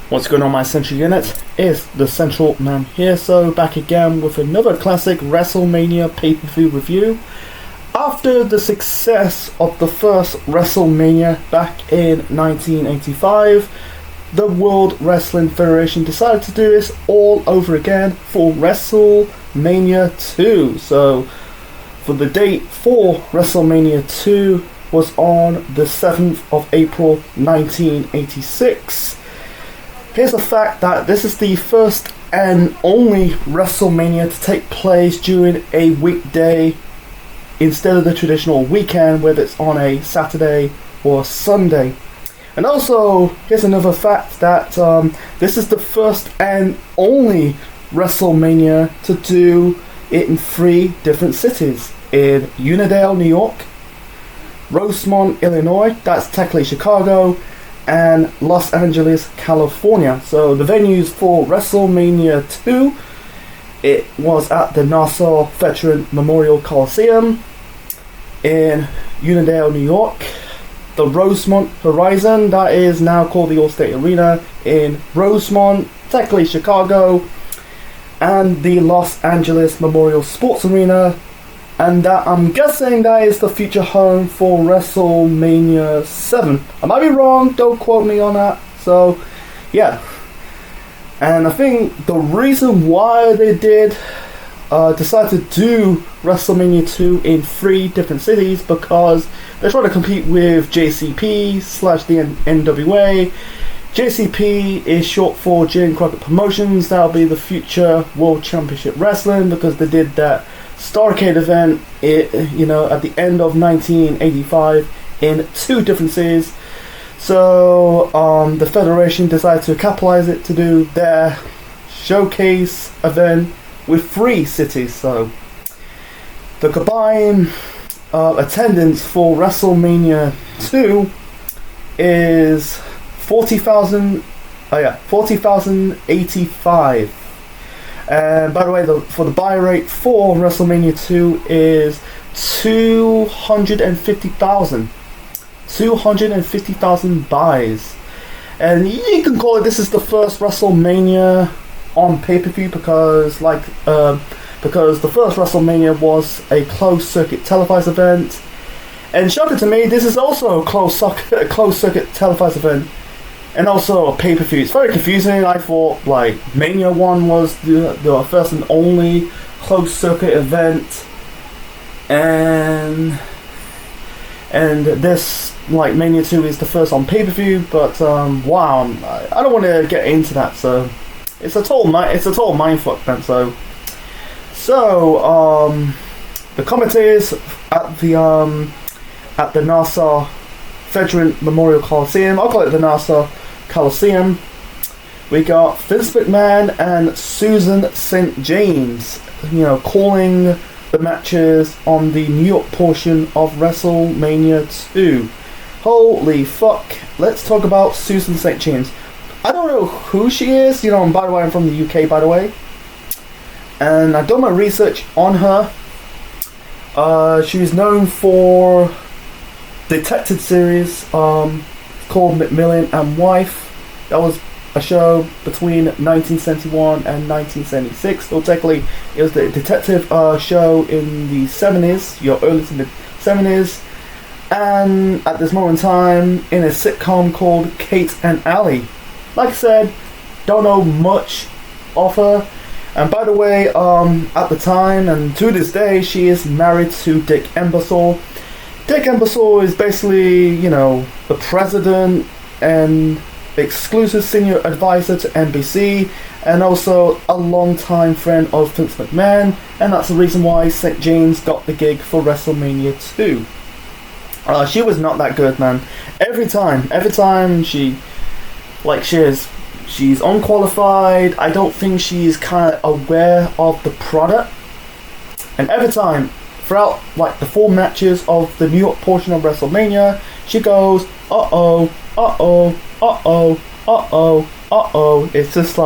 What's going on, my Central Unit? It's the Central Man here, so back again with another classic WrestleMania pay-per-view review. After the success of the first WrestleMania back in 1985, the World Wrestling Federation decided to do this all over again for WrestleMania 2. So, for the date for WrestleMania 2 was on the 7th of April 1986. Here's the fact that this is the first and only WrestleMania to take place during a weekday instead of the traditional weekend, whether it's on a Saturday or Sunday. And also, here's another fact that this is the first and only WrestleMania to do it in 3 different cities. In Unadale, New York, Rosemont, Illinois, that's technically Chicago, and Los Angeles, California. So the venues for WrestleMania 2, it was at the Nassau Veteran Memorial Coliseum in Unadale, New York. The Rosemont Horizon, that is now called the Allstate Arena in Rosemont, technically Chicago, and the Los Angeles Memorial Sports Arena, and that, I'm guessing, that is the future home for WrestleMania 7. I might be wrong, don't quote me on that. So, yeah. And I think the reason why they did decide to do WrestleMania 2 in 3 different cities, because they're trying to compete with JCP / the NWA. JCP is short for Jane Crockett Promotions. That'll be the future World Championship Wrestling, because they did that Starrcade event, at the end of 1985 in 2 different cities. So the Federation decided to capitalize it to do their showcase event with 3 cities. So the combined attendance for WrestleMania 2 is 40,085. And by the way, for the buy rate for WrestleMania 2 is 250,000. 250,000 buys. And you can call it, this is the first WrestleMania on pay-per-view, because the first WrestleMania was a closed circuit televised event. And shocking to me, this is also a closed circuit televised event. And also a pay-per-view. It's very confusing. I thought Mania 1 was the first and only closed circuit event, and this Mania 2 is the first on pay-per-view. But wow, I don't want to get into that. So it's a total mindfuck, man. So the commentators at the Nassau Veteran Memorial Coliseum, I'll call it the Nassau Coliseum, we got Vince McMahon and Susan St. James, calling the matches on the New York portion of WrestleMania 2. Holy fuck. Let's talk about Susan St. James. I don't know who she is, and by the way, I'm from the UK, by the way. And I've done my research on her. She's known for detective series called McMillan and Wife. That was a show between 1971 and 1976. So technically, it was the detective show in the 70s, early to mid 70s, and at this moment in time, in a sitcom called Kate and Allie. Like I said, don't know much of her. And by the way, at the time and to this day, she is married to Dick Ebersol. Dick Ebersol is basically, the president and exclusive senior advisor to NBC, and also a long-time friend of Vince McMahon, and that's the reason why St. James got the gig for WrestleMania 2. She was not that good, man. Every time she's unqualified. I don't think she's kind of aware of the product, and every time throughout the 4 matches of the New York portion of WrestleMania, she goes, uh-oh, uh-oh, uh-oh, uh-oh, uh-oh. It's just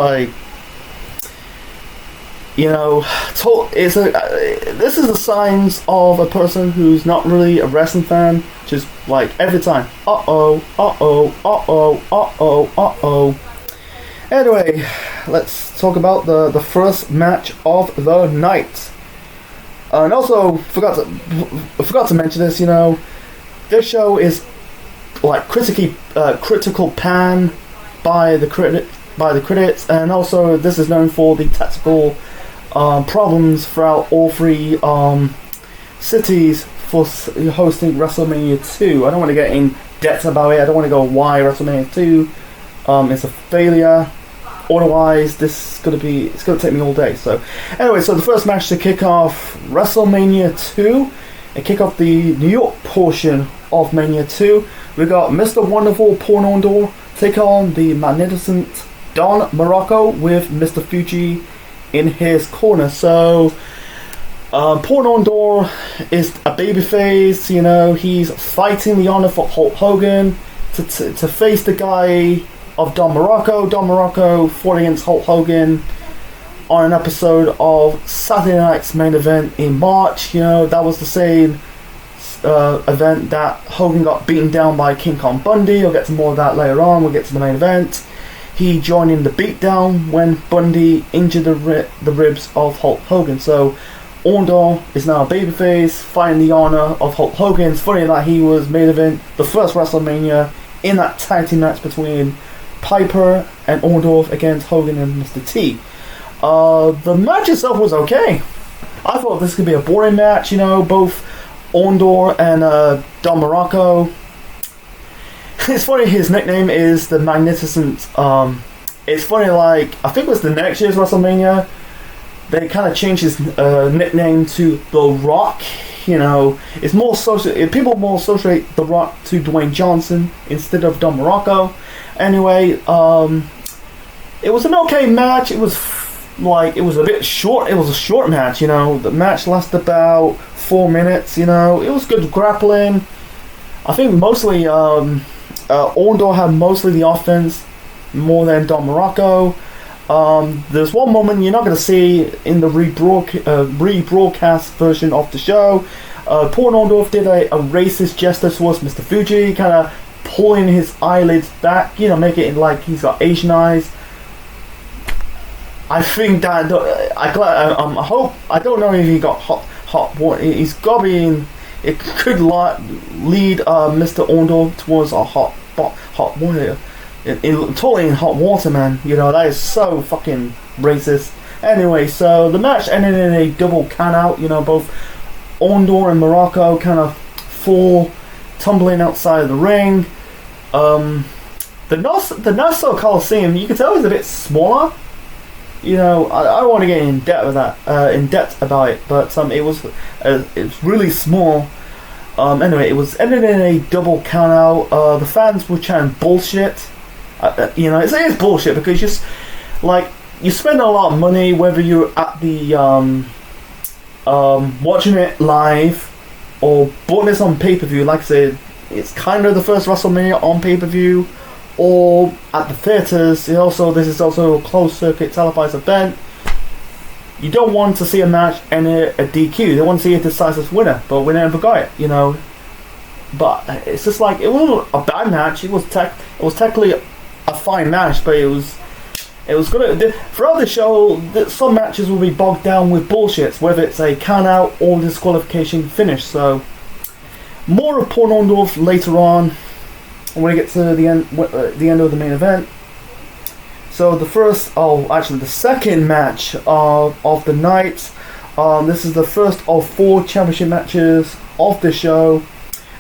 this is the signs of a person who's not really a wrestling fan. Just every time, uh-oh, uh-oh, uh-oh, uh-oh, uh-oh. Anyway, let's talk about the first match of the night. And also, forgot to mention this. This show is like critical pan by the critics, and also this is known for the tactical problems throughout all three cities for hosting WrestleMania 2. I don't want to get in depth about it. I don't want to go why WrestleMania 2 is a failure. Otherwise, it's gonna take me all day. So, anyway, so the first match to kick off WrestleMania 2 and kick off the New York portion of Mania 2, we got Mr. Wonderful Paul Orndorff take on the magnificent Don Morocco with Mr. Fuji in his corner. So, Paul Orndorff is a babyface. He's fighting the honor for Hulk Hogan to face the guy of Don Morocco. Don Morocco fought against Hulk Hogan on an episode of Saturday Night's Main Event in March. That was the same event that Hogan got beaten down by King Kong Bundy. I'll get to more of that later on. We'll get to the main event. He joined in the beatdown when Bundy injured the ribs of Hulk Hogan. So Orndorff is now a babyface fighting the honor of Hulk Hogan. It's funny that he was main event the first WrestleMania in that tag team match between Piper and Orndorff against Hogan and Mr. T. The match itself was okay. I thought this could be a boring match. Both Orndorff and Don Morocco. It's funny, his nickname is the Magnificent. It's funny, I think it was the next year's WrestleMania, they kind of changed his nickname to The Rock. It's more people more associate The Rock to Dwayne Johnson instead of Don Morocco. Anyway, it was an okay match. It was it was a bit short. It was a short match. The match lasted about 4 minutes. It was good grappling. I think mostly Orndorff had mostly the offense more than Don Morocco. There's one moment you're not going to see in the rebroadcast version of the show. Paul Orndorff did a racist gesture towards Mr. Fuji, kind of pulling his eyelids back, make it like he's got Asian eyes. I think that I hope, I don't know if he got hot water. He's got to be in. It could lead Mr. Orndorff towards a hot water. Totally in hot water, man. That is so fucking racist. Anyway, so the match ended in a double count out. Both Orndorff and Morocco kind of fall tumbling outside of the ring. The Nassau Coliseum, you can tell, is a bit smaller. I don't want to get in depth with that, about it, but it's really small. Anyway, it was ended in a double count out. The fans were chanting bullshit. It is bullshit because you spend a lot of money whether you're at the watching it live or bought this on pay-per-view. Like I said, it's kind of the first WrestleMania on pay-per-view, or at the theaters. This is also a closed circuit televised event. You don't want to see a match and a DQ. They want to see a decisive winner, but we never got it. But it's just it wasn't a bad match. It was technically a fine match, but it was good. Throughout the show, some matches will be bogged down with bullshit, whether it's a count out or disqualification finish. So more of Paul Orndorff later on when we get to the end of the main event. So the second match of the night. This is the first of 4 championship matches of the show,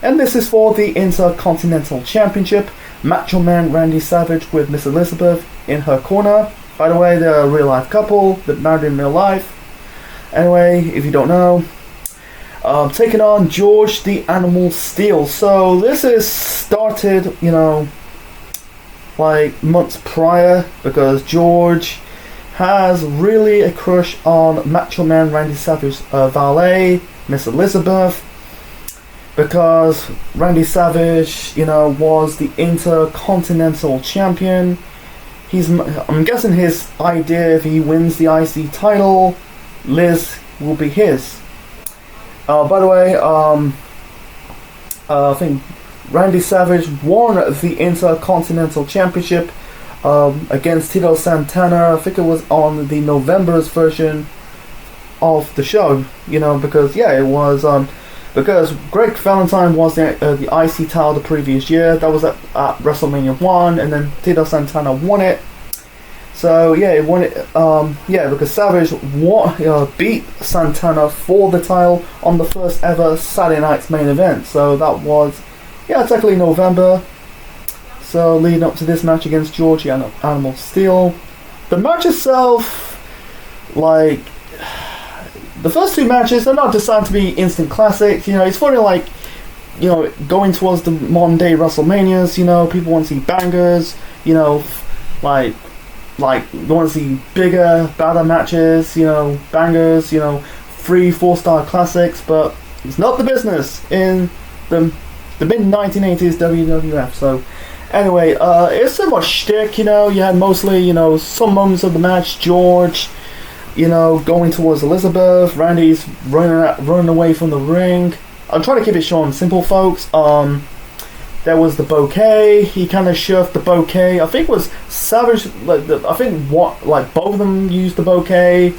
and this is for the Intercontinental Championship. Macho Man Randy Savage with Miss Elizabeth in her corner. By the way, they're a real life couple that married in real life. Anyway, if you don't know, taking on George the Animal Steel. So this is started, months prior, because George has really a crush on Macho Man Randy Savage's valet, Miss Elizabeth, because Randy Savage, was the Intercontinental Champion. I'm guessing his idea, if he wins the IC title, Liz will be his. By the way, I think Randy Savage won the Intercontinental Championship against Tito Santana. I think it was on the November's version of the show, because it was because Greg Valentine was the IC title the previous year. That was at WrestleMania 1, and then Tito Santana won it. So he won it. Because Savage beat Santana for the title on the first ever Saturday night's main event. So that was technically November. So leading up to this match against George Animal Steel, the match itself, the first two matches, they're not designed to be instant classics. It's funny, going towards the modern day WrestleManias. People want to see bangers. You want to see bigger, badder matches. Bangers. 3-4 star classics. But it's not the business in the mid 1980s WWF. So anyway, it's so much shtick. You had mostly some moments of the match. George, going towards Elizabeth. Randy's running away from the ring. I'm trying to keep it short and simple, folks. There was the bouquet. He kind of shoved the bouquet. I think it was Savage. Both of them used the bouquet.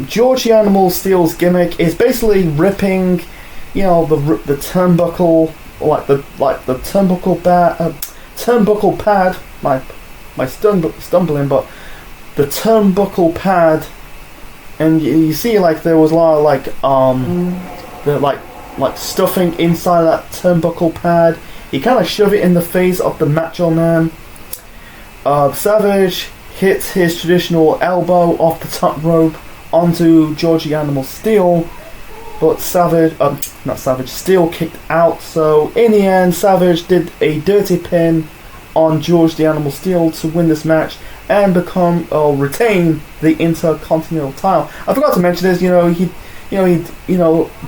George the Animal Steel's gimmick is basically ripping, the turnbuckle, the turnbuckle pad. My stumbling, but the turnbuckle pad, and you see there was a lot of stuffing inside that turnbuckle pad. He kind of shoved it in the face of the Macho Man. Savage hit his traditional elbow off the top rope onto George the Animal Steel, but Steel kicked out. So in the end, Savage did a dirty pin on George the Animal Steel to win this match and retain the Intercontinental title. I forgot to mention this.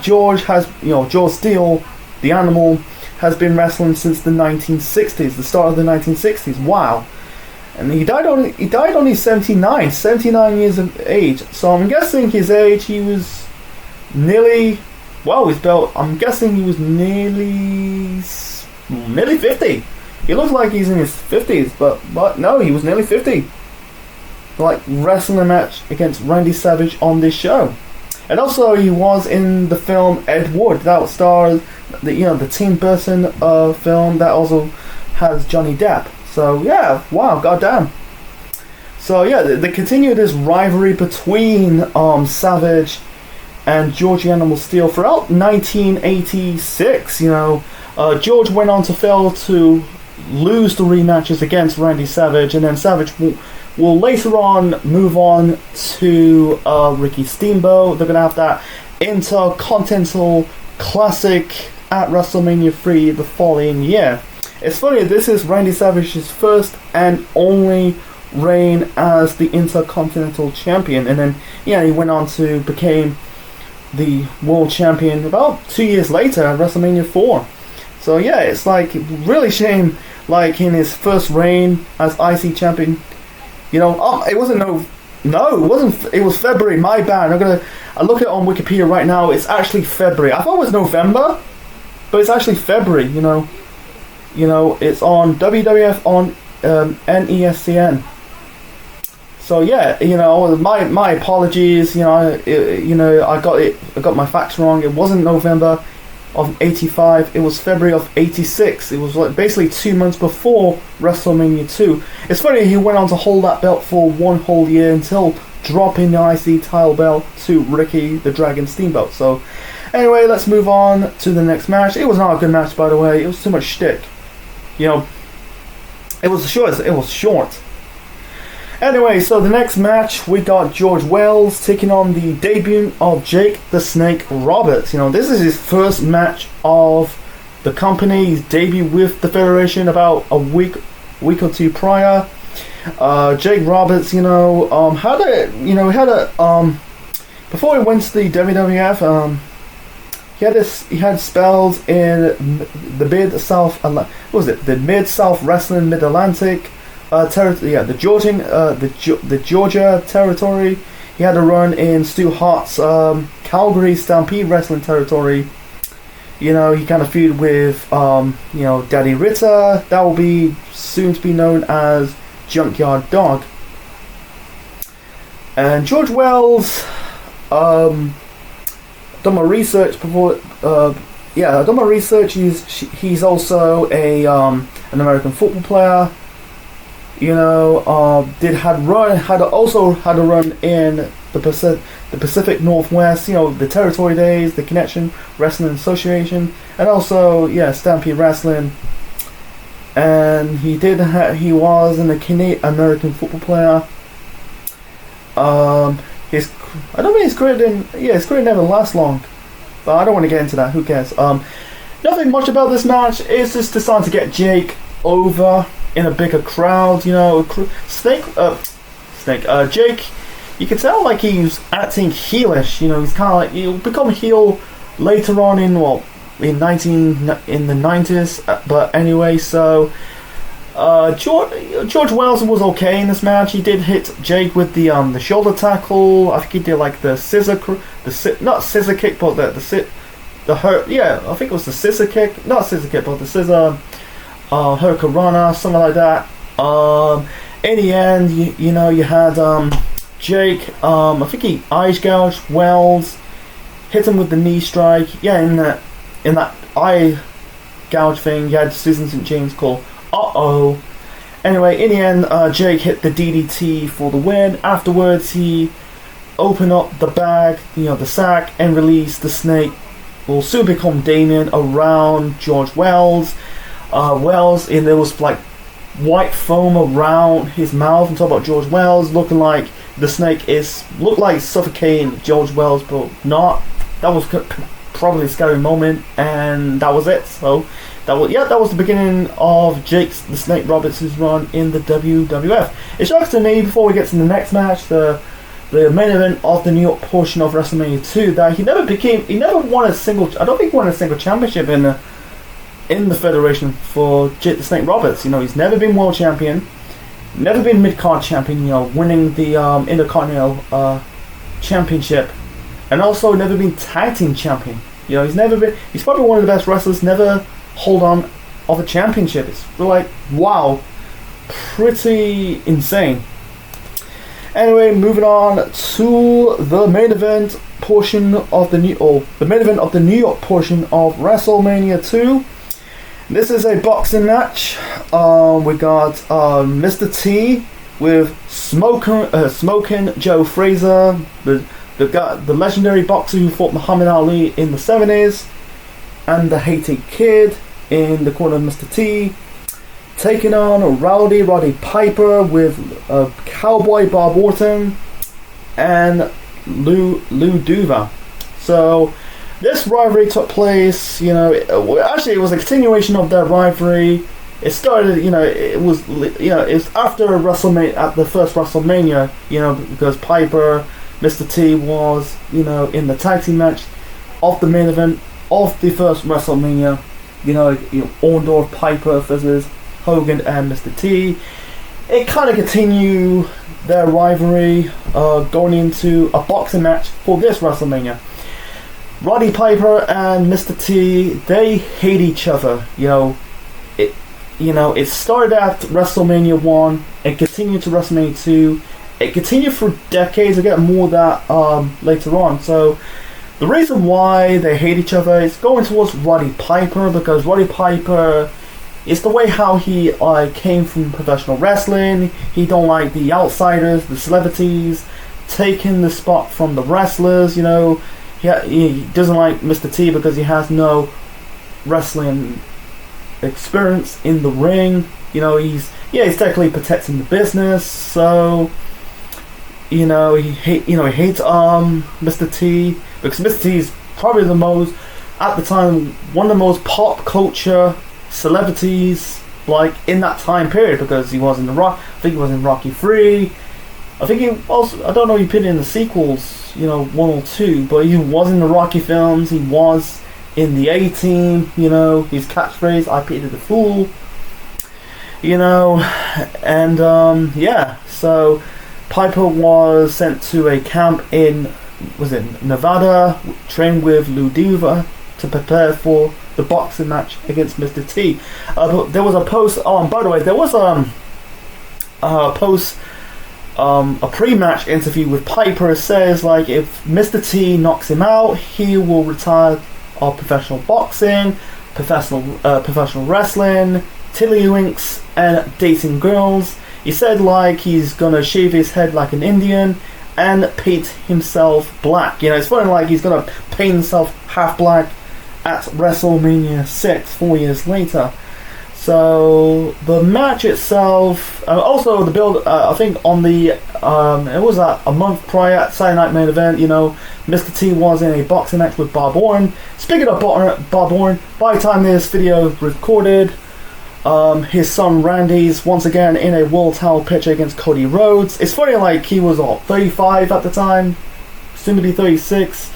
George Steele, the Animal, has been wrestling since the 1960s, the start of the 1960s. Wow. And he died only 79 years of age. So I'm guessing his age, he was nearly, I'm guessing he was nearly 50. He looks like he's in his 50s, but no, he was nearly 50. Wrestling a match against Randy Savage on this show. And also he was in the film Ed Wood, that stars the Tim Burton film that also has Johnny Depp. So wow, goddamn. So they continue this rivalry between Savage and George the Animal Steel throughout 1986. George went on to fail to lose the rematches against Randy Savage, and then Savage will later on move on to Ricky Steamboat. They're going to have that Intercontinental Classic at WrestleMania 3 the following year. It's funny, this is Randy Savage's first and only reign as the Intercontinental Champion, and then he went on to become the World Champion about 2 years later at WrestleMania 4. So it's really shame, in his first reign as IC Champion, it wasn't it was February, my bad. I look at it on Wikipedia right now, it's actually February. I thought it was November, but it's actually February. It's on WWF on NESCN. So my apologies. I got my facts wrong. It wasn't November of 85, it was February of 86. It was basically 2 months before WrestleMania 2. It's funny, he went on to hold that belt for 1 whole year until dropping the IC title belt to Ricky the Dragon Steamboat. So anyway, let's move on to the next match. It was not a good match, by the way. It was too much shtick. It was short. Anyway, so the next match, we got George Wells taking on the debut of Jake the Snake Roberts. This is his first match of the company. He's debuted with the Federation about a week or two prior. Jake Roberts, before he went to the WWF, he had spells in the Mid-South Wrestling Mid-Atlantic territory, the Georgia territory. He had a run in Stu Hart's Calgary Stampede Wrestling territory. He kind of feuded with Daddy Ritter. That will be soon to be known as Junkyard Dog. And George Wells, done my research before. I've done my research. He's also an American football player. Also had a run in the Pacific Northwest. The Territory Days, the Connection Wrestling Association, and also Stampede Wrestling. And he was an American football player. His career never lasts long, but I don't want to get into that. Who cares? Nothing much about this match. It's just designed to get Jake over in a bigger crowd. Jake, you can tell like he's acting heelish. He's kind of like he'll become heel later on in the 90s. But anyway, so George Wells was okay in this match. He did hit Jake with the shoulder tackle. I think he did like the scissor kick, but the hurt. Yeah, I think it was the scissor kick, not scissor kick, but the scissor hurricanrana, something like that. In the end, you had Jake. I think he eyes gouged Wells, hit him with the knee strike. Yeah, in that eye gouge thing, you had Susan St. James call. Anyway, in the end, Jake hit the DDT for the win. Afterwards, he opened up the bag, the sack, and released the snake. Will soon become Damien around George Wells. And there was like white foam around his mouth on top of George Wells, looking like the snake looked like suffocating George Wells, but not. That was probably a scary moment, and that was it. So that was the beginning of the Snake Roberts' run in the WWF. It shocks to me, before we get to the next match, the main event of the New York portion of WrestleMania 2, that he never won a single. I don't think he won a single championship in the Federation for Jake the Snake Roberts. He's never been world champion, never been mid-card champion. Winning the Intercontinental Championship, and also never been tag team champion. He's probably one of the best wrestlers, never hold on of a championship. It's like, wow, pretty insane. Anyway, moving on to the main event portion of the New York portion of WrestleMania 2. This is a boxing match. We got Mr. T with Smokin' Joe Frazier, the legendary boxer who fought Muhammad Ali in the 70s, and the Hated Kid in the corner of Mr. T, taking on Roddy Piper with Cowboy Bob Orton and Lou Duva. So this rivalry took place, it was a continuation of their rivalry. It started, it was after WrestleMania, at the first WrestleMania, because Piper, Mr. T was, in the tag team match of the main event of the first WrestleMania, Orndorff, Piper versus Hogan and Mr. T. It kind of continued their rivalry going into a boxing match for this WrestleMania. Roddy Piper and Mr. T, they hate each other. It started at WrestleMania 1 and continued to WrestleMania 2. It continued for decades. I'll get more of that later on. So the reason why they hate each other is going towards Roddy Piper, because Roddy Piper is the way how he came from professional wrestling. He don't like the outsiders, the celebrities, taking the spot from the wrestlers. He doesn't like Mr. T because he has no wrestling experience in the ring. He's technically protecting the business. So he hates Mr. T because Mr. T is probably at the time, one of the most pop culture celebrities in that time period, because he was in I think he was in Rocky 3. I think he also, I don't know if he put in the sequels, 1 or 2, but he was in the Rocky films. He was in the A-Team, his catchphrase, I pity the fool, so Piper was sent to a camp in Nevada, trained with Lou Duva to prepare for the boxing match against Mr. T. But there was a post. By the way, there was posts a pre-match interview with Piper. Says like if Mr. T knocks him out, he will retire of professional boxing, professional wrestling, tiddlywinks, and dating girls. He said like he's gonna shave his head like an Indian and paint himself black. You know, it's funny, like he's gonna paint himself half black at WrestleMania 6 4 years later. So the match itself, also the build, I think on the it was a month prior at Saturday Night Main Event, you know, Mr. T was in a boxing match with Bob Orton. Speaking of Bob Orton, by the time this video is recorded, his son Randy's once again in a world title picture against Cody Rhodes. It's funny, like he was 35 at the time, soon to be 36.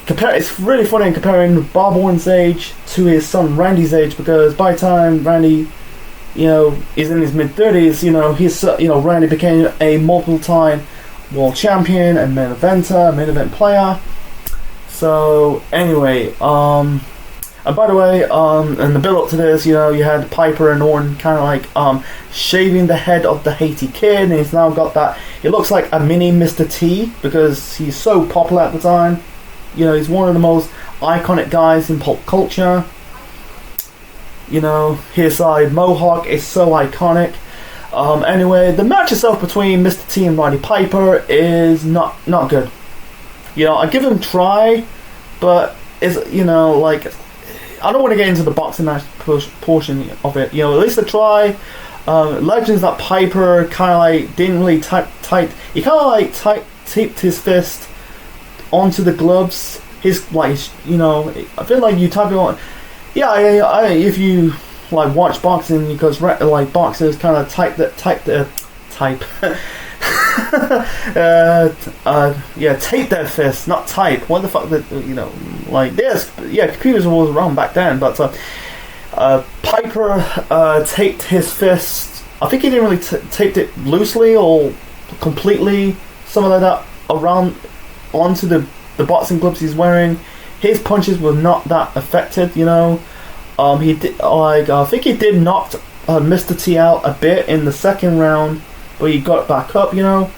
It's really funny in comparing Bob Orton's age to his son Randy's age, because by the time Randy, you know, is in his mid-30s, you know, Randy became a multiple-time world champion and main event player. So anyway, and by the way, in the build-up to this, you know, you had Piper and Orton kind of like shaving the head of the Haiti kid, and he's now got that. It looks like a mini Mr. T because he's so popular at the time. You know, he's one of the most iconic guys in pop culture. You know, his mohawk is so iconic. Anyway, the match itself between Mr. T and Roddy Piper is not good. You know, I give him a try, but it's, you know, like, I don't want to get into the boxing match portion of it. You know, at least a try. Legends that Piper kind of like didn't really he kind of like taped his fist onto the gloves. His, like, you know, I feel like you type it on. Yeah, if you like watch boxing, because like boxers kind of tape their fists, not type. What the fuck? You know, like this. Yeah, computers was around back then, but Piper taped his fist. I think he didn't really taped it loosely or completely, something like that, around onto the boxing gloves he's wearing. His punches were not that affected, you know. He did, like, I think he did knock Mr. T out a bit in the second round, but he got back up, you know.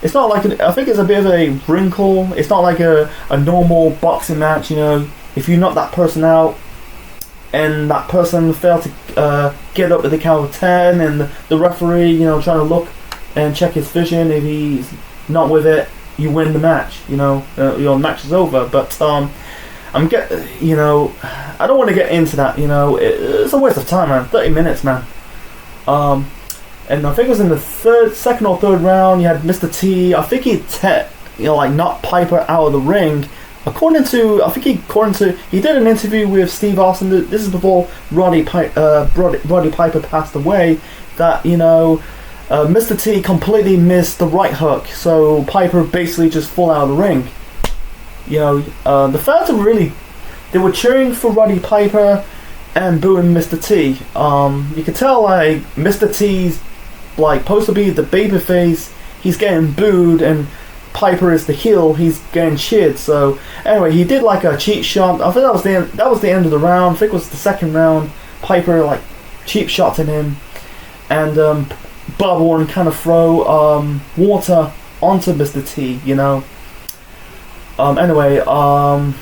It's not like I think it's a bit of a wrinkle. It's not like a normal boxing match, you know. If you knock that person out and that person failed to get up at the count of 10, and the referee, you know, trying to look and check his vision, if he's not with it, you win the match, you know. Your match is over. But you know, I don't want to get into that, you know. It's a waste of time, man. 30 minutes, man. And I think it was in the second or third round, you had Mr. T. I think he knocked Piper out of the ring. He did an interview with Steve Austin. This is before Roddy Piper passed away. That, you know, Mr. T completely missed the right hook, so Piper basically just fell out of the ring. You know, the fans they were cheering for Roddy Piper and booing Mr. T. You could tell, like, Mr. T's like supposed to be the babyface. He's getting booed, and Piper is the heel. He's getting cheered. So anyway, he did like a cheap shot. I think that was the end of the round. I think it was the second round. Piper like cheap shot in him, and Bob Orton kind of throw water onto Mr. T. You know. Anyway, I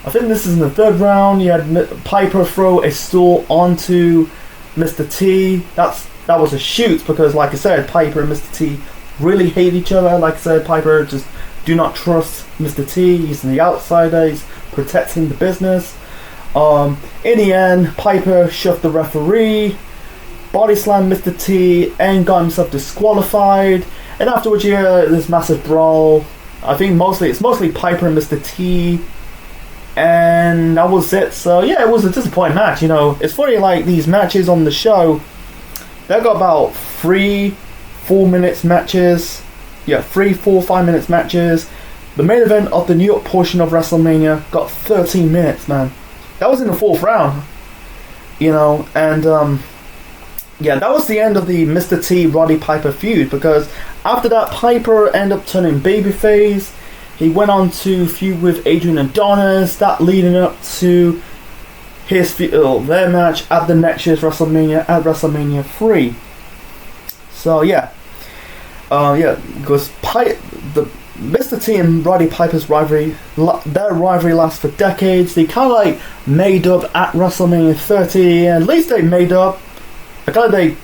think this is in the third round. You had Piper throw a stool onto Mr. T. That was a shoot, because, like I said, Piper and Mr. T really hate each other. Like I said, Piper just do not trust Mr. T. He's the outsider. He's protecting the business. In the end, Piper shoved the referee, body slammed Mr. T, and got himself disqualified. And afterwards, you hear this massive brawl. I think it's mostly Piper and Mr. T, and that was it. So yeah, it was a disappointing match. You know, it's funny, like, these matches on the show, they got about 3-4 minutes matches. Yeah, 3-4-5 minutes matches. The main event of the New York portion of WrestleMania got 13 minutes, man. That was in the fourth round. You know, and yeah, that was the end of the Mr. T Roddy Piper feud, because after that, Piper ended up turning babyface. He went on to feud with Adrian Adonis, that leading up to their match at the next year's WrestleMania, at WrestleMania 3. So yeah, because the Mr. T and Roddy Piper's rivalry, their rivalry lasts for decades. They kind of like made up at WrestleMania 30, and at least they made up. I kind of they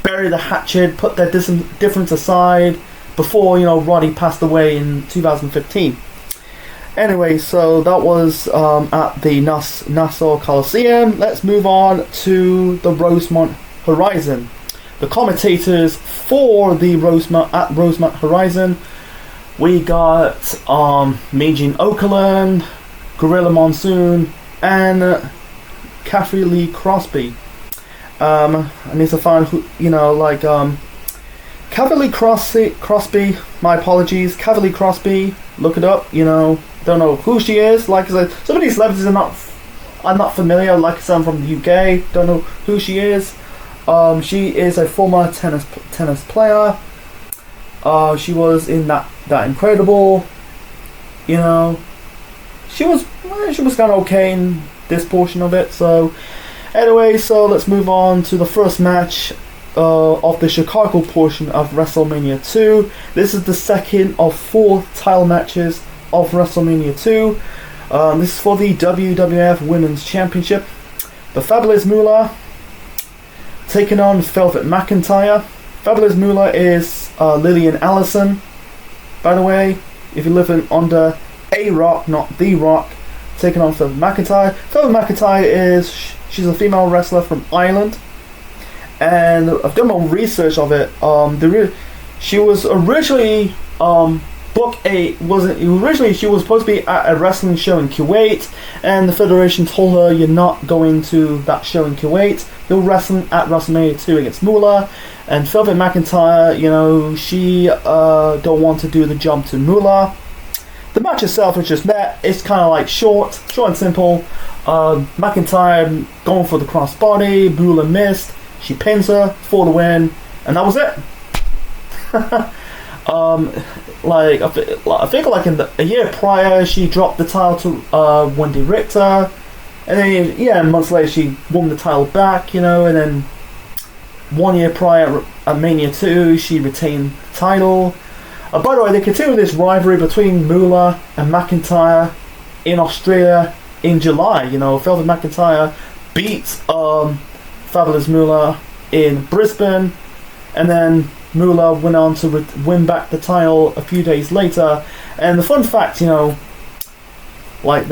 buried the hatchet, put their difference aside before Roddy passed away in 2015. Anyway, so that was at the Nassau Coliseum. Let's move on to the Rosemont Horizon. The commentators for the Rosemont Horizon, we got Meijin Okerlund, Gorilla Monsoon, and Kathy Lee Crosby. I need to find who, Kathy Lee Crosby, my apologies, Kathy Lee Crosby, look it up, don't know who she is. Like I said, some of these celebrities I'm not familiar, like I said, I'm from the UK, don't know who she is. She is a former tennis player. She was in that Incredible, she was kind of okay in this portion of it. So anyway, so let's move on to the first match of the Chicago portion of WrestleMania 2. This is the second of 4 title matches of WrestleMania 2. This is for the WWF Women's Championship. The Fabulous Moolah taking on Velvet McIntyre. Fabulous Moolah is Lillian Allison, by the way, if you live under A Rock, not The Rock, taking on Velvet McIntyre. Velvet McIntyre she's a female wrestler from Ireland, and I've done my research of it. She was originally she was supposed to be at a wrestling show in Kuwait, and the Federation told her, you're not going to that show in Kuwait, you're wrestling at WrestleMania 2 against Moolah. And Velvet McIntyre, she don't want to do the jump to Moolah. The match itself is just that. It's kind of like short and simple. McIntyre going for the crossbody, Moolah missed, she pins her for the win, and that was it. I think like in a year prior, she dropped the title to Wendy Richter, and then months later she won the title back, and then 1 year prior at Mania 2, she retained the title. By the way, they continue this rivalry between Moolah and McIntyre in Australia in July. Velvet McIntyre beats Fabulous Moolah in Brisbane, and then Moolah went on to win back the title a few days later. And the fun fact, the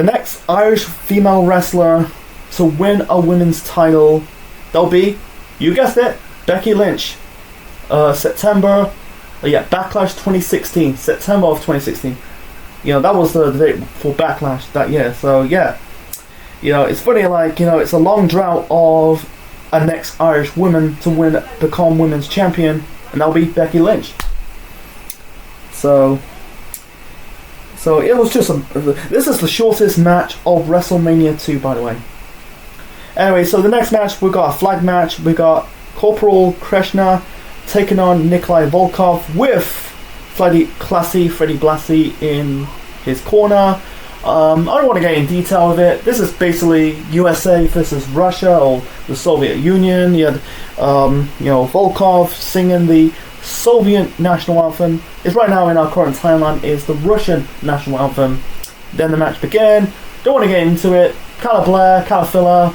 next Irish female wrestler to win a women's title, that'll be, you guessed it, Becky Lynch. Backlash 2016, September of 2016. That was the date for Backlash that year. So yeah, it's funny, it's a long drought of a next Irish woman to become women's champion, and that'll be Becky Lynch. So it was just this is the shortest match of WrestleMania 2, by the way. Anyway, so the next match, we got a flag match. We got Corporal Krishna taking on Nikolai Volkov with Freddy Blassie in his corner. I don't want to get in detail of it. This is basically USA versus Russia or the Soviet Union. You had Volkov singing the Soviet national anthem. It's right now in our current timeline is the Russian national anthem. Then the match began. Don't want to get into it. Kind of blur, kind of filler.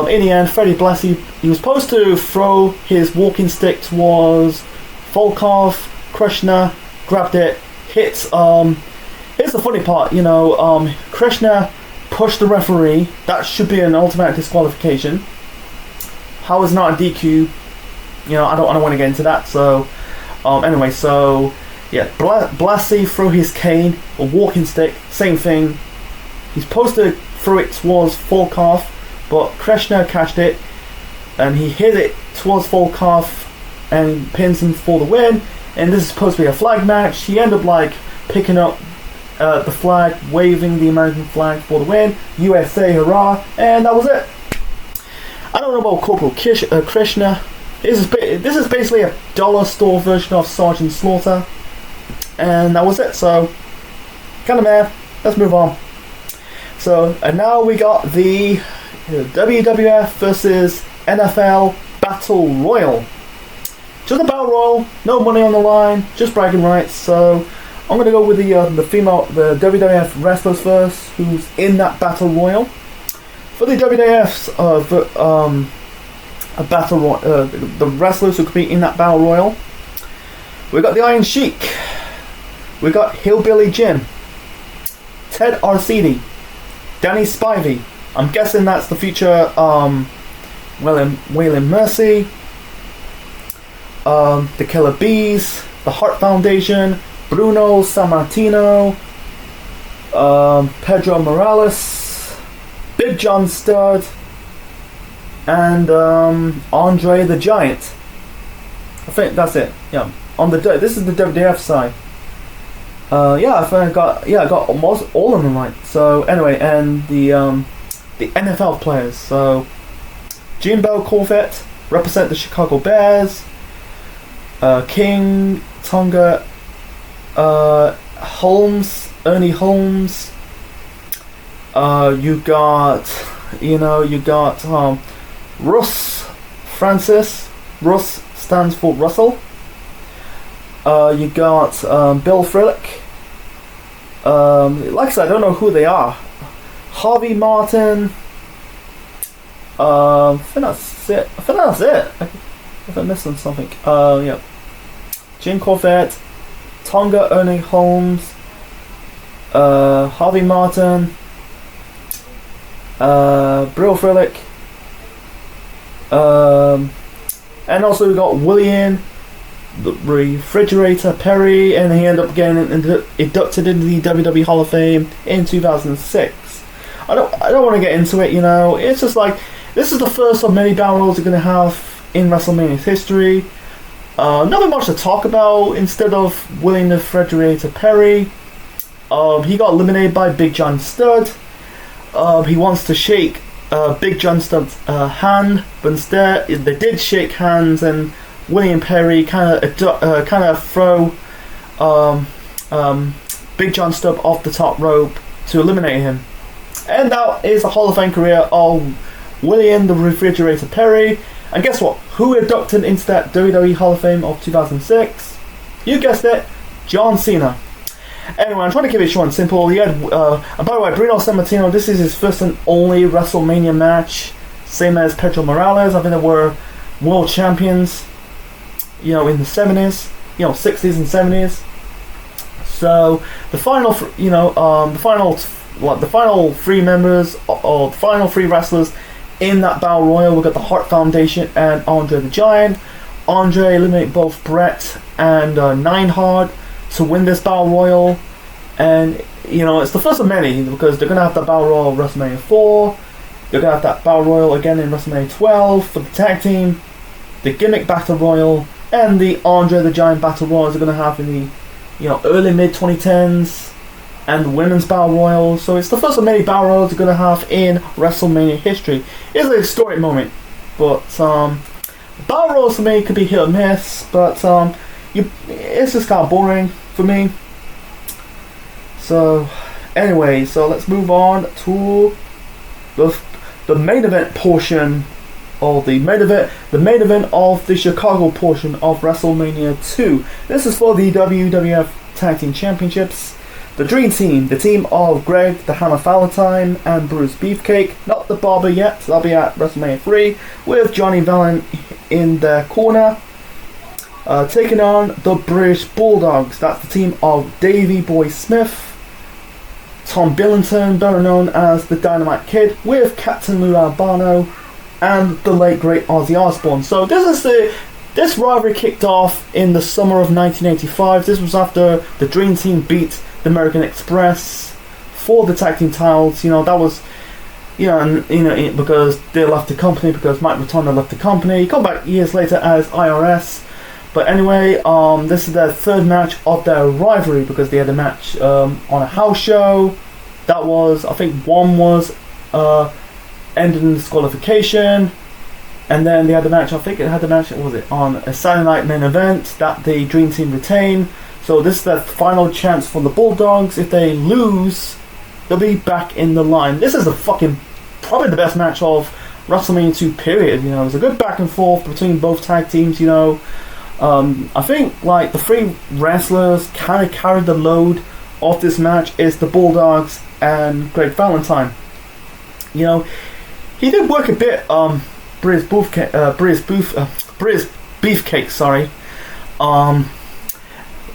In the end, Freddie Blassie, he was supposed to throw his walking stick towards Volkov. Krishna grabbed it, hits. Here's the funny part, Krishna pushed the referee. That should be an automatic disqualification. How is it not a DQ? I don't want to get into that. So, anyway, so yeah, Blassie threw his cane, a walking stick, same thing. He's supposed to throw it towards Volkov, but Krishna catched it, and he hit it towards Volkov and pins him for the win. And this is supposed to be a flag match. He ended up picking up the flag, waving the American flag for the win. USA, hurrah! And that was it. I don't know about Corporal Krishna. This is basically a dollar store version of Sergeant Slaughter, and that was it. So, kind of meh. Let's move on. So, and now we got the WWF versus NFL Battle Royal. just a battle royal, no money on the line, just bragging rights. So I'm gonna go with the WWF wrestlers first, who's in that battle royal. For the WWF's the wrestlers who compete in that battle royal, we got the Iron Sheik, we got Hillbilly Jim, Ted Arcidi, Danny Spivey. I'm guessing that's the future Waylon Mercy, the Killer Bees, the Hart Foundation, Bruno Sammartino, Pedro Morales, Big John Studd, and Andre the Giant. I think that's it. Yeah, this is the WWF side. I think I got almost all of them right. So anyway, and the NFL players. So Jimbo Corvette represent the Chicago Bears. King Tonga, Holmes, Ernie Holmes. You got Russ Francis. Russ stands for Russell. You got Bill Frillick. Like I said, I don't know who they are. Harvey Martin. I think that's it. If I'm missing something. Yeah. Jim Corvette, Tonga Ernie Holmes, Harvey Martin, Bill Frillick, and also we got William the Refrigerator Perry, and he ended up getting inducted into the WWE Hall of Fame in 2006. I don't want to get into it, it's just like, this is the first of many battle royals we're going to have in WrestleMania's history. Nothing much to talk about. Instead of William the Refrigerator Perry, he got eliminated by Big John Studd. He wants to shake Big John Studd's hand, but instead they did shake hands, and William Perry kind of throw Big John Studd off the top rope to eliminate him. And that is the Hall of Fame career of William the Refrigerator Perry. And guess what? Who inducted into that WWE Hall of Fame of 2006? You guessed it, John Cena. Anyway, I'm trying to keep it short and simple. He had, by the way, Bruno Sammartino, this is his first and only WrestleMania match. Same as Pedro Morales. I think they were world champions, in the 70s, 60s and 70s. So the final, the final three members, or the final three wrestlers in that battle royal, we've got the Hart Foundation and Andre the Giant. Andre eliminated both Brett and Neidhart to win this battle royal, and it's the first of many, because they're gonna have that battle royal of WrestleMania 4. They're gonna have that battle royal again in WrestleMania 12 for the tag team, the gimmick battle royal, and the Andre the Giant battle royals are gonna have in the early mid 2010s. And the women's battle royal. So it's the first of many battle royals we're going to have in WrestleMania history. It's a historic moment, but battle royals for me could be hit or miss, but it's just kind of boring for me. So anyway, so let's move on to the main event portion, or the main event of the Chicago portion of WrestleMania 2. This is for the WWF Tag Team Championships. The Dream Team, the team of Greg the Hammer Valentine and Bruce Beefcake, not the Barber yet, so that'll be at WrestleMania 3, with Johnny Valiant in their corner, taking on the British Bulldogs. That's the team of Davey Boy Smith, Tom Billington, better known as the Dynamite Kid, with Captain Lou Albano and the late great Ozzy Osbourne. So this rivalry kicked off in the summer of 1985. This was after the Dream Team beat the American Express for the tag team titles. That was, because they left the company, because Mike Rotunda left the company. He come back years later as IRS. But anyway, this is their third match of their rivalry, because they had a match on a house show. That was, I think one was ended in disqualification. And then they had the match, on a Saturday Night Main Event that the Dream Team retained. So this is their final chance for the Bulldogs. If they lose, they'll be back in the line. This is probably the best match of WrestleMania 2 period. It was a good back and forth between both tag teams, I think like the three wrestlers kind of carried the load of this match is the Bulldogs and Greg Valentine. You know, he did work a bit. Briz Beefcake, sorry.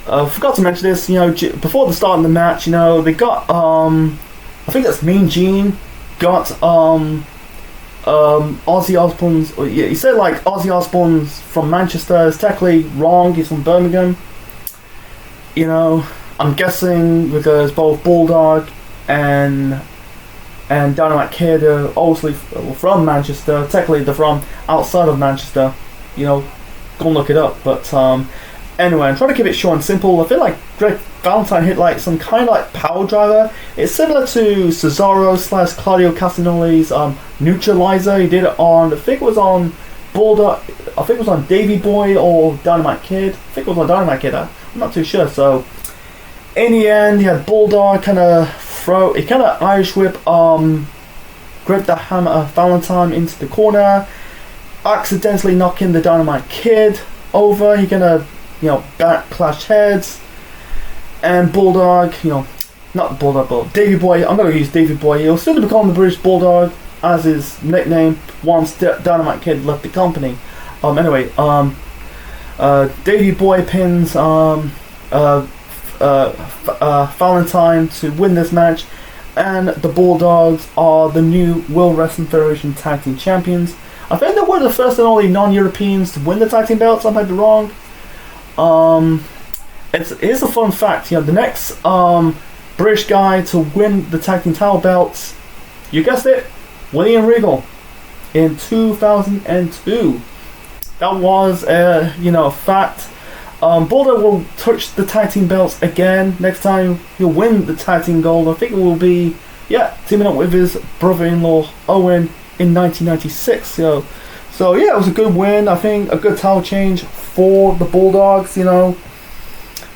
Forgot to mention this. You know, before the start of the match, you know, they got I think that's Mean Gene got Ozzy Osbourne's. Yeah, he said like Ozzy Osbourne's from Manchester. It's technically wrong. He's from Birmingham. You know, I'm guessing because both Bulldog and Dynamite Kid are obviously from Manchester. Technically, they're from outside of Manchester. You know, go and look it up. But anyway, I'm trying to keep it short and simple. I feel like Greg Valentine hit like some kind of like power driver. It's similar to Cesaro / Claudio Castagnoli's Neutralizer. He did it on, I think it was on Bulldog. I think it was on Davey Boy or Dynamite Kid. I think it was on Dynamite Kid. I'm not too sure. So in the end, he had Bulldog kind of Irish whip Greg the Hammer Valentine into the corner, accidentally knocking the Dynamite Kid over. He gonna, you know, backlash heads, and Bulldog, you know, not Bulldog, but Davey Boy. I'm gonna use Davey Boy. He'll still become the British Bulldog as his nickname once Dynamite Kid left the company. Anyway, Davey Boy pins Valentine to win this match, and the Bulldogs are the new World Wrestling Federation Tag Team Champions. I think they were the first and only non-Europeans to win the tag team belts. I might be wrong. Here's a fun fact. You know, the next British guy to win the tag team title belts, you guessed it, William Regal, in 2002. That was a fact. Bulldog will touch the tag team belts again. Next time he'll win the tag team gold. I think it will be teaming up with his brother-in-law Owen in 1996. So yeah, it was a good win. I think a good title change for the Bulldogs. You know,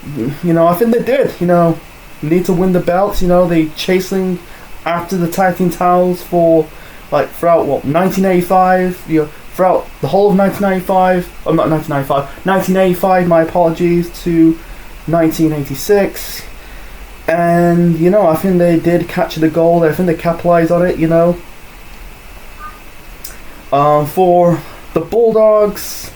I think they did. You know, need to win the belts. You know, they chasing after the tag team titles for like throughout 1985. You know, throughout the whole of 1995. Not 1995. 1985. My apologies, to 1986. And you know, I think they did capture the goal. I think they capitalized on it. You know. For the Bulldogs,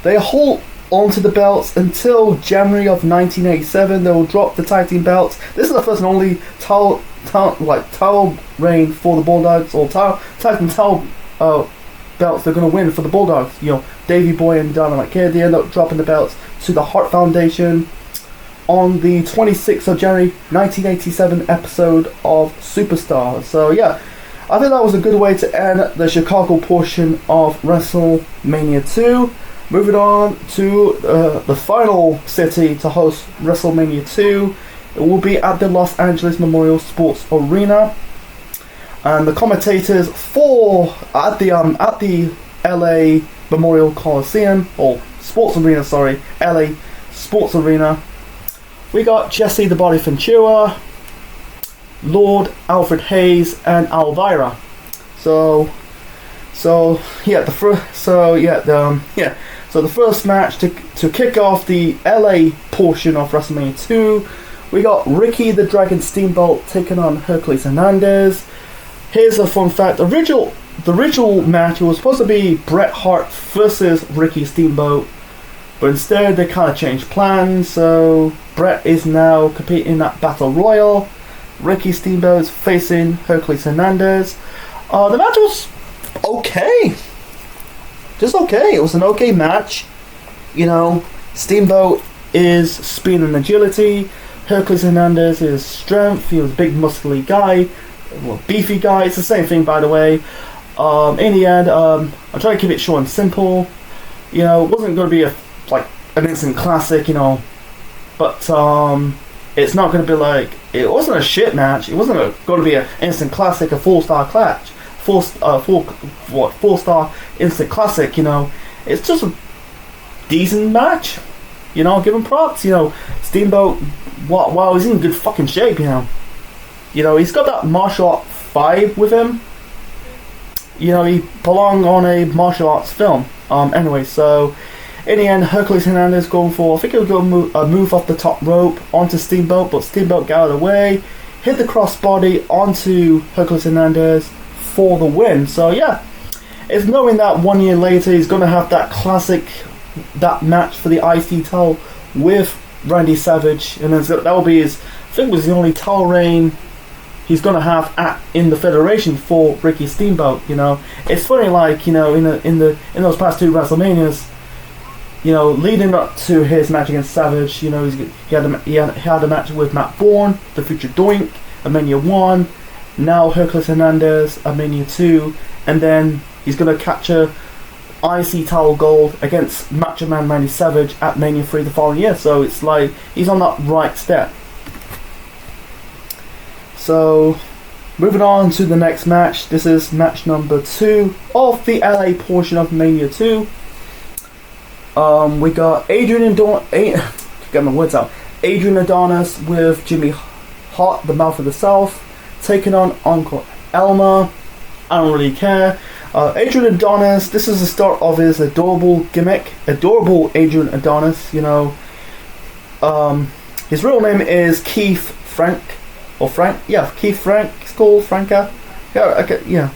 they hold onto the belts until January of 1987. They will drop the tag team belts. This is the first and only title reign for the Bulldogs, or tag team title belts they're going to win for the Bulldogs. You know, Davey Boy and Dynamite Kid, they end up dropping the belts to the Hart Foundation on the 26th of January 1987 episode of Superstar. So yeah, I think that was a good way to end the Chicago portion of WrestleMania 2. Moving on to the final city to host WrestleMania 2. It will be at the Los Angeles Memorial Sports Arena. And the commentators at the LA Memorial Coliseum, or Sports Arena, sorry, LA Sports Arena. We got Jesse the Body Ventura, Lord Alfred Hayes, and Elvira. So the first match to kick off the LA portion of WrestleMania 2, we got Ricky the Dragon Steamboat taking on Hercules Hernandez. Here's a fun fact: the original match was supposed to be Bret Hart versus Ricky Steamboat, but instead they kind of changed plans. So Bret is now competing in that Battle Royal. Ricky Steamboat's facing Hercules Hernandez. The match was okay. Just okay. It was an okay match. You know, Steamboat is speed and agility. Hercules Hernandez is strength. He was a big muscly guy. Well, beefy guy. It's the same thing, by the way. In the end, I'm trying to keep it short and simple. You know, it wasn't going to be an instant classic, you know. But it's not going to be like, it wasn't a shit match. It wasn't going to be an instant classic, a 4-star clash. 4-star instant classic, you know. It's just a decent match. You know, give him props. You know, Steamboat, wow, he's in good fucking shape, you know. You know, he's got that martial art vibe with him. You know, he belonged on a martial arts film. Anyway, so In the end, Hercules Hernandez going for, I think he was going to move off the top rope onto Steamboat, but Steamboat got out of the way, hit the crossbody onto Hercules Hernandez for the win. So yeah, it's knowing that 1 year later he's going to have that classic, that match for the IC title with Randy Savage, and then that will be his, I think it was the only title reign he's gonna have in the Federation for Ricky Steamboat. You know, it's funny, like, you know, in those past 2 WrestleManias, you know, leading up to his match against Savage, you know, he had a match with Matt Bourne, the Future Doink, at Mania 1. Now Hercules Hernandez at Mania 2, and then he's gonna capture IC title gold against Macho Man Randy Savage at Mania 3 the following year. So it's like he's on that right step. So moving on to the next match. This is match number 2 of the LA portion of Mania 2. We got Adrian Adonis with Jimmy Hart, the Mouth of the South, taking on Uncle Elmer. I don't really care. Adrian Adonis, this is the start of his adorable gimmick. Adorable Adrian Adonis, you know. His real name is Keith Frank. Or Frank? Yeah, Keith Frank. It's called Franca. Yeah, okay, yeah.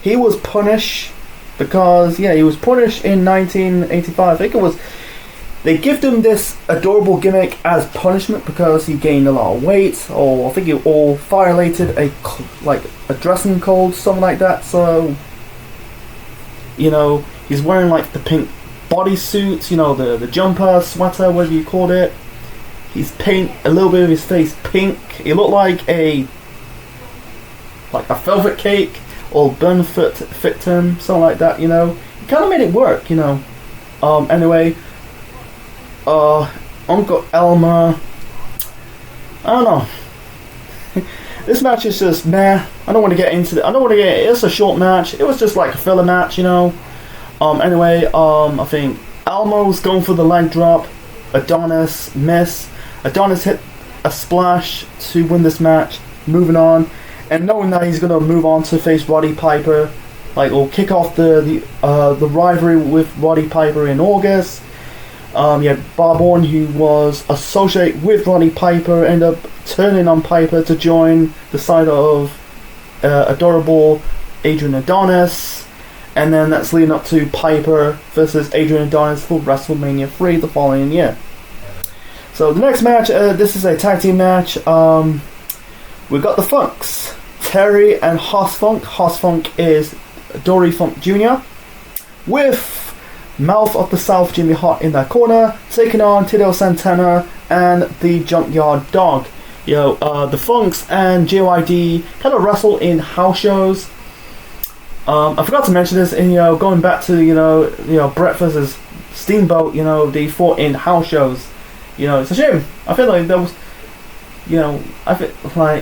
He was punished because, he was punished in 1985. I think it was, they gave him this adorable gimmick as punishment because he gained a lot of weight, or I think he violated a dressing code, something like that. So, you know, he's wearing like the pink bodysuit, you know, the jumper, sweater, whatever you called it. He's paint a little bit of his face pink. He looked like a velvet cake or burn victim, something like that. You know, he kind of made it work. You know. Anyway, Uncle Elmer. I don't know. This match is just meh. I don't want to get into it. It's a short match. It was just like a filler match, you know. Anyway, I think Elmer was going for the leg drop. Adonis missed. Adonis hit a splash to win this match. Moving on, and knowing that he's gonna move on to face Roddy Piper, or kick off the rivalry with Roddy Piper in August. Bob Orton, who was associated with Roddy Piper, ended up turning on Piper to join the side of adorable Adrian Adonis, and then that's leading up to Piper versus Adrian Adonis for WrestleMania 3 the following year. So the next match, this is a tag team match. We've got the Funks, Terry and Hoss Funk. Hoss Funk is Dory Funk Jr. with Mouth of the South Jimmy Hart in that corner, taking on Tito Santana and the Junkyard Dog. The Funks and JYD kind of wrestle in house shows. I forgot to mention this in going back to Brett versus Steamboat. They fought in house shows. It's a shame. I feel like there was, it's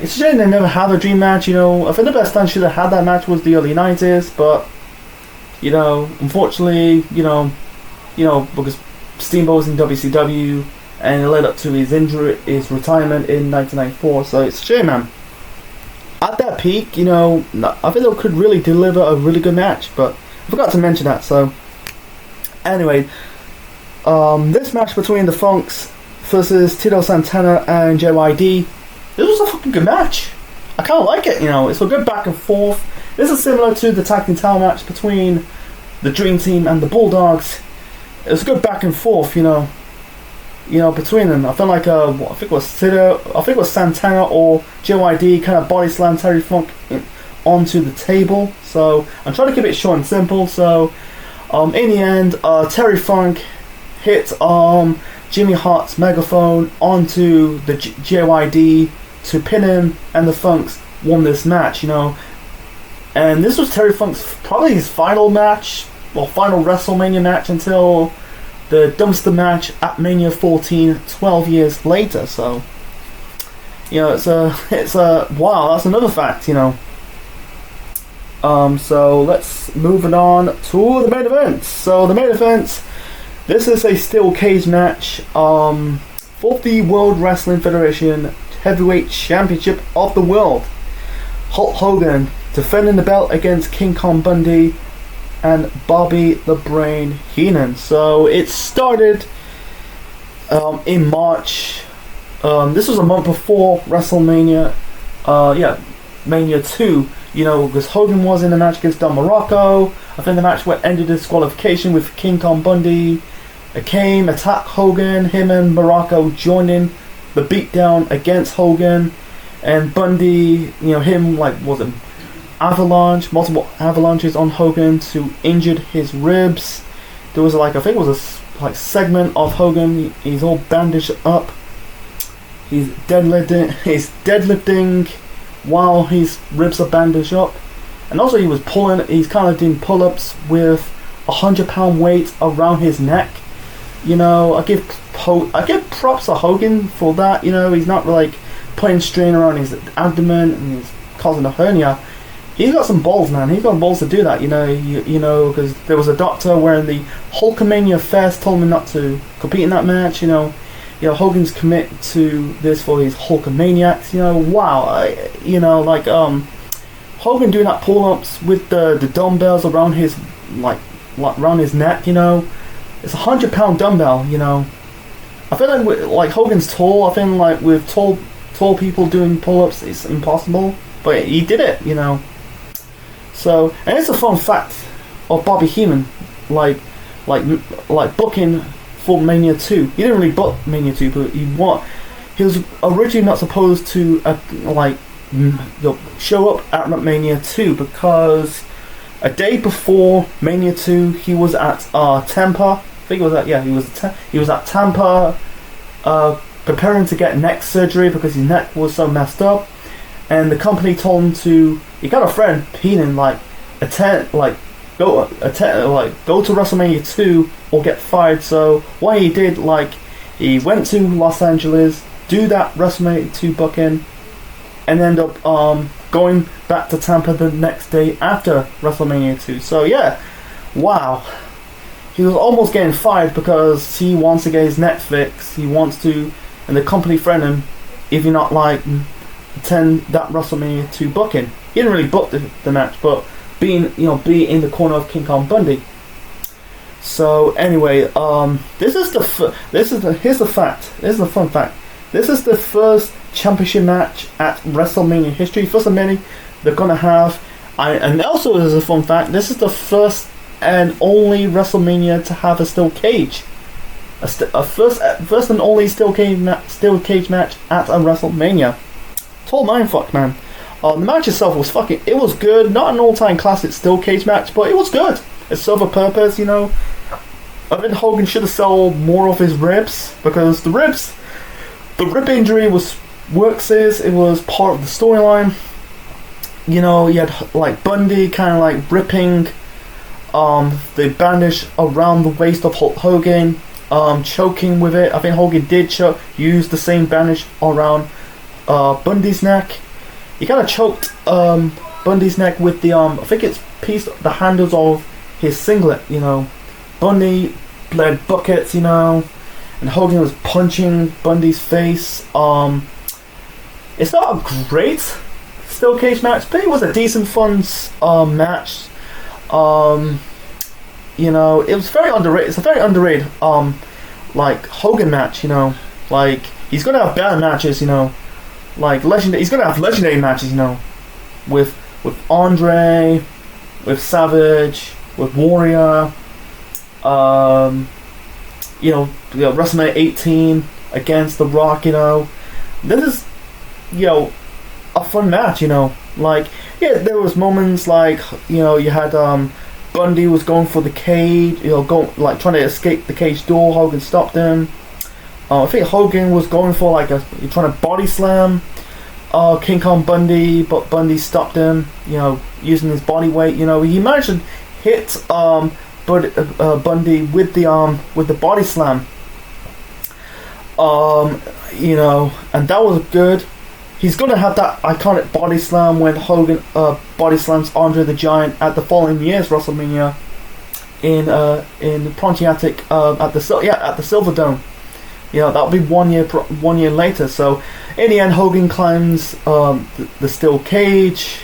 a shame they never had a dream match. I think the best time should have had that match was the early 90s, but unfortunately, because Steamboat was in WCW and it led up to his his retirement in 1994. So it's a shame, man. At that peak, I think they could really deliver a really good match, but I forgot to mention that. So anyway, this match between the Funks versus Tito Santana and JYD, this was a fucking good match. I kind of like it. It's a good back and forth. This is similar to the tag team title match between the Dream Team and the Bulldogs. It was a good back and forth, between them. I felt like I think it was Santana or JYD kind of body slam Terry Funk onto the table. So I'm trying to keep it short and simple. So in the end, Terry Funk hit Jimmy Hart's megaphone onto the JYD to pin him, and the Funks won this match. And this was Terry Funk's probably his final match, final WrestleMania match until the dumpster match at Mania 14 12 years later. So it's a wow, that's another fact. So let's move on to the main event. So the main event, this is a steel cage match for the World Wrestling Federation Heavyweight Championship of the World. Hulk Hogan defending the belt against King Kong Bundy and Bobby the Brain Heenan. So it started in March. This was a month before WrestleMania. Mania 2. Because Hogan was in the match against Don Morocco. I think the match ended disqualification with King Kong Bundy. Came, attacked Hogan. Him and Morocco joined in the beatdown against Hogan. And Bundy, him was an avalanche, multiple avalanches on Hogan to injured his ribs. There was I think it was a segment of Hogan. He's all bandaged up. He's deadlifting while his ribs are bandaged up, and also he's kind of doing pull-ups with 100-pound weight around his neck. I give props to Hogan for that. He's not putting strain around his abdomen and he's causing a hernia. He's got some balls, man. He's got balls to do that. Because there was a doctor wearing the Hulkamania vest told him not to compete in that match. Hogan's commit to this for his Hulkamaniacs. Wow. Hogan doing that pull-ups with the dumbbells around his around his neck. It's a 100-pound dumbbell. I feel like Hogan's tall. I feel like with tall people doing pull-ups, it's impossible. But he did it. So, and it's a fun fact of Bobby Heenan, like booking for Mania 2. He didn't really book Mania 2, but he was originally not supposed to show up at Mania 2 because a day before Mania 2 he was at Tampa. I think it was he was at Tampa preparing to get neck surgery because his neck was so messed up, and the company told him he got a friend Heenan go to WrestleMania 2 or get fired. So what he did, he went to Los Angeles, do that WrestleMania 2 booking, and end up going back to Tampa the next day after WrestleMania 2. So yeah, wow. He was almost getting fired because he wants to get his neck fixed. He wants to, and the company threatened him if you're not attend that WrestleMania 2 booking. He didn't really book the match, but be in the corner of King Kong Bundy. So anyway, here's the fact. This is the fun fact. This is the first championship match at WrestleMania history. First of many they're gonna have. And also, there's a fun fact. This is the first and only WrestleMania to have a steel cage. A first and only steel cage match at a WrestleMania. Total mindfuck, man. The match itself was it was good. Not an all-time classic steel cage match, but it was good. It served a purpose, I think Hogan should have sold more of his ribs because the rib injury it was part of the storyline. You had Bundy kind of ripping the bandage around the waist of Hulk Hogan, choking with it. I think Hogan did use the same bandage around Bundy's neck. He kind of choked Bundy's neck with the I think it's the handles of his singlet. Bundy bled buckets. And Hogan was punching Bundy's face. It's not a great steel cage match, but it was a decent fun match. It was very underrated. It's a very underrated Hogan match. He's gonna have better matches. He's gonna have legendary matches. With Andre, with Savage, with Warrior. WrestleMania 18 against The Rock. This is a fun match. There was moments you had Bundy was going for the cage, trying to escape the cage door. Hogan stopped him. I think Hogan was going for trying to body slam King Kong Bundy, but Bundy stopped him. Using his body weight. He managed to hit Bundy with the body slam. And that was good. He's gonna have that iconic body slam when Hogan body slams Andre the Giant at the following year's WrestleMania in Pontiac at the Silverdome. That'll be 1 year later. So in the end, Hogan climbs the steel cage,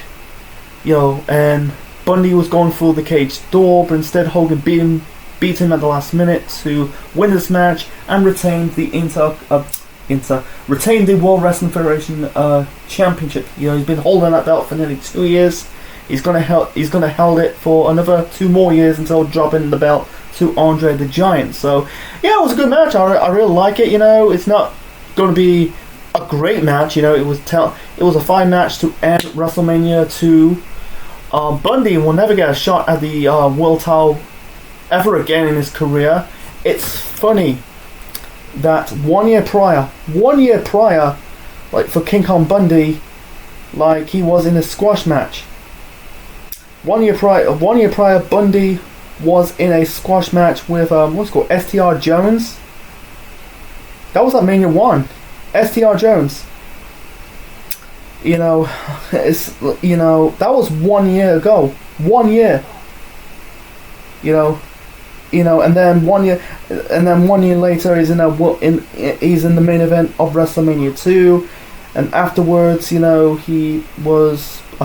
and Bundy was going for the cage door, but instead Hogan beat him at the last minute to win this match and retain the retain the World Wrestling Federation Championship. You know, he's been holding that belt for nearly 2 years. He's gonna hold it for another 2 more years until dropping the belt to Andre the Giant. So yeah, it was a good match. I really like it. You know, it's not going to be a great match. You know, it was a fine match to end WrestleMania 2. Bundy will never get a shot at the world title ever again in his career. It's funny that 1 year prior, like for King Kong Bundy, like he was in a squash match. 1 year prior, Bundy was in a squash match with what's it called, STR Jones. That was at Mania 1. STR Jones. You know, that was 1 year ago. 1 year. You know, and then 1 year, later he's in the main event of WrestleMania 2, and afterwards, you know, I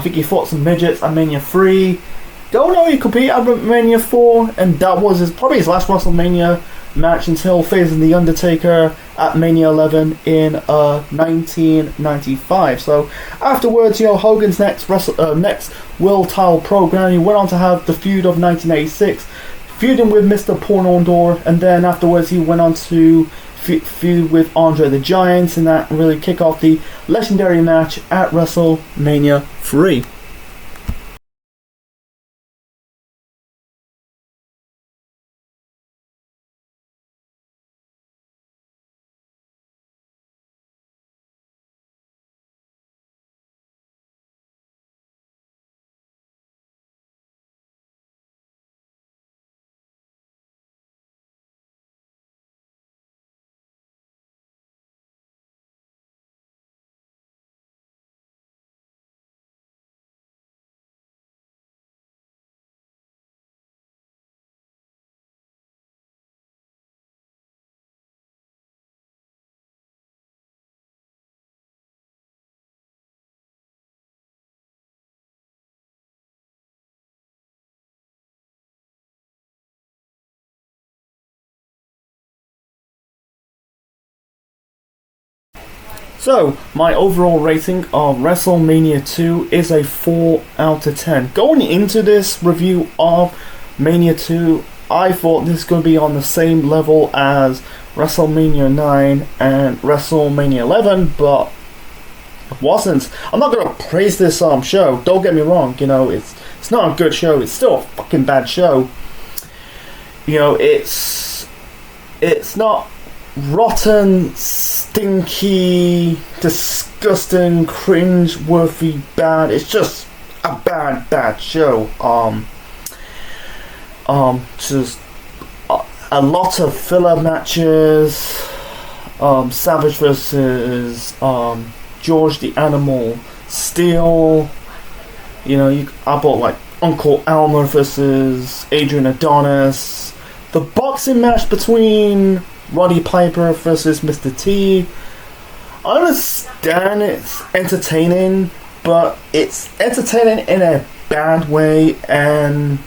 think he fought some midgets at Mania 3. Don't know, he competed at Mania 4, and that was probably his last WrestleMania match until facing The Undertaker at Mania 11 in 1995. So afterwards, you know, Hogan's next world title program, he went on to have the feud of 1986, feuding with Mr. Pornondor, and then afterwards he went on to feud with Andre the Giant, and that really kicked off the legendary match at WrestleMania 3. So, my overall rating of WrestleMania 2 is a 4 out of 10. Going into this review of Mania 2, I thought this was going to be on the same level as WrestleMania 9 and WrestleMania 11, but it wasn't. I'm not going to praise this show, don't get me wrong, you know, it's not a good show, it's still a fucking bad show. You know, it's not rotten, stinky, disgusting, cringe-worthy bad. It's just a bad show. Just a lot of filler matches. Savage versus George the Animal Steel. You know, I bought like Uncle Elmer versus Adrian Adonis. The boxing match between Roddy Piper versus Mr. T. I understand it's entertaining, but it's entertaining in a bad way, and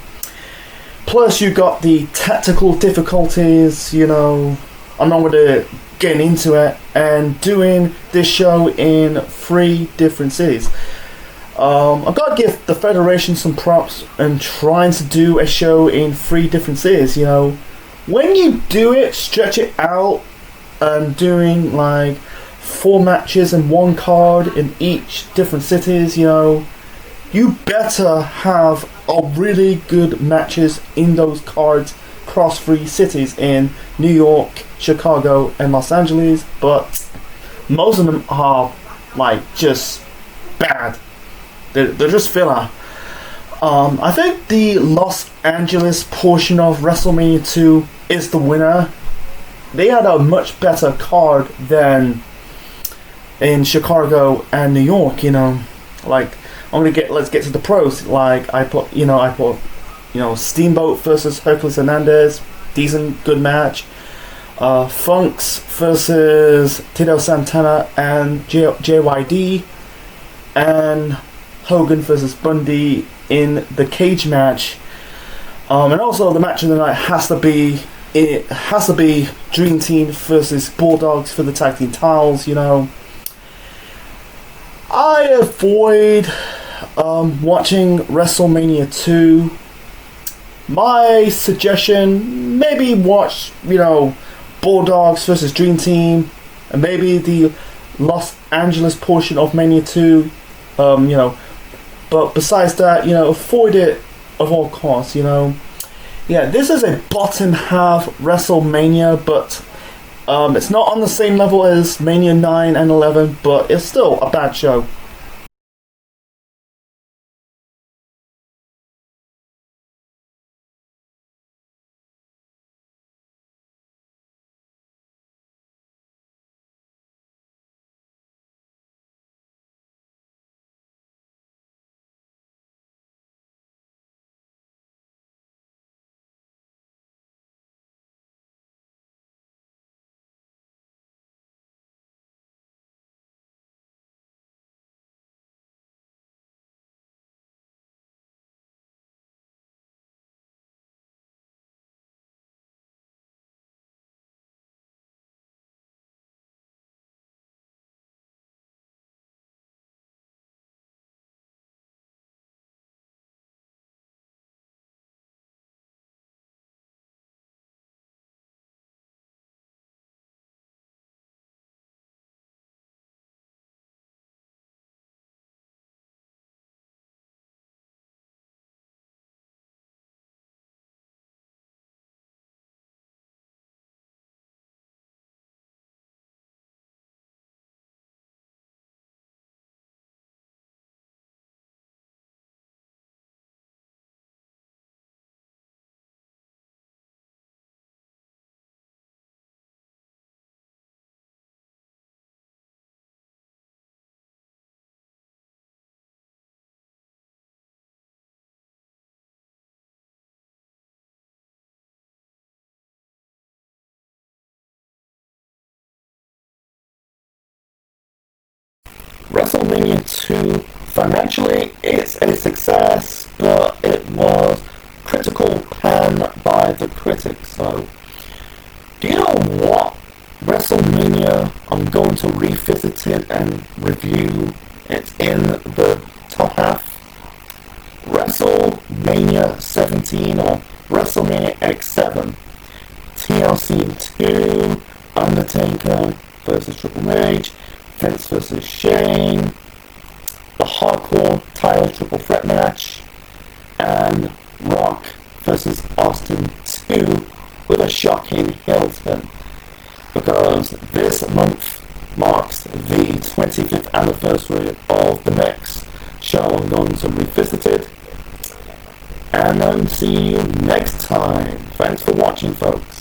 plus you got the tactical difficulties, you know, I'm not going to get into it, and doing this show in 3 different cities. I've got to give the Federation some props and trying to do a show in 3 different cities, you know. When you do it, stretch it out, and doing like 4 matches in 1 card in each different cities, you know, you better have a really good matches in those cards across 3 cities in New York, Chicago, and Los Angeles, but most of them are like just bad. They're just filler. I think the Los Angeles portion of WrestleMania 2 is the winner. They had a much better card than in Chicago and New York, you know. Like, let's get to the pros. Like, I put Steamboat versus Hercules Hernandez, decent, good match. Funks versus Tito Santana and JYD, and Hogan versus Bundy in the cage match. And also the match of the night has to be Dream Team versus Bulldogs for the tag team titles. You know, I avoid watching WrestleMania 2. My suggestion, maybe watch, you know, Bulldogs versus Dream Team, and maybe the Los Angeles portion of Mania 2. You know, but besides that, you know, avoid it at all costs. You know, yeah, this is a bottom half WrestleMania, but it's not on the same level as Mania 9 and 11, but it's still a bad show. WrestleMania 2 financially is a success, but it was critical pan by the critics. So, do you know what WrestleMania I'm going to revisit it and review? It's in the top half. WrestleMania 17 or WrestleMania X7. TLC 2, Undertaker versus Triple H, Vince versus Shane, the Hardcore title triple threat match, and Rock versus Austin 2 with a shocking heel turn, because this month marks the 25th anniversary of the next show I'm going to revisit it. And see you next time. Thanks for watching, folks.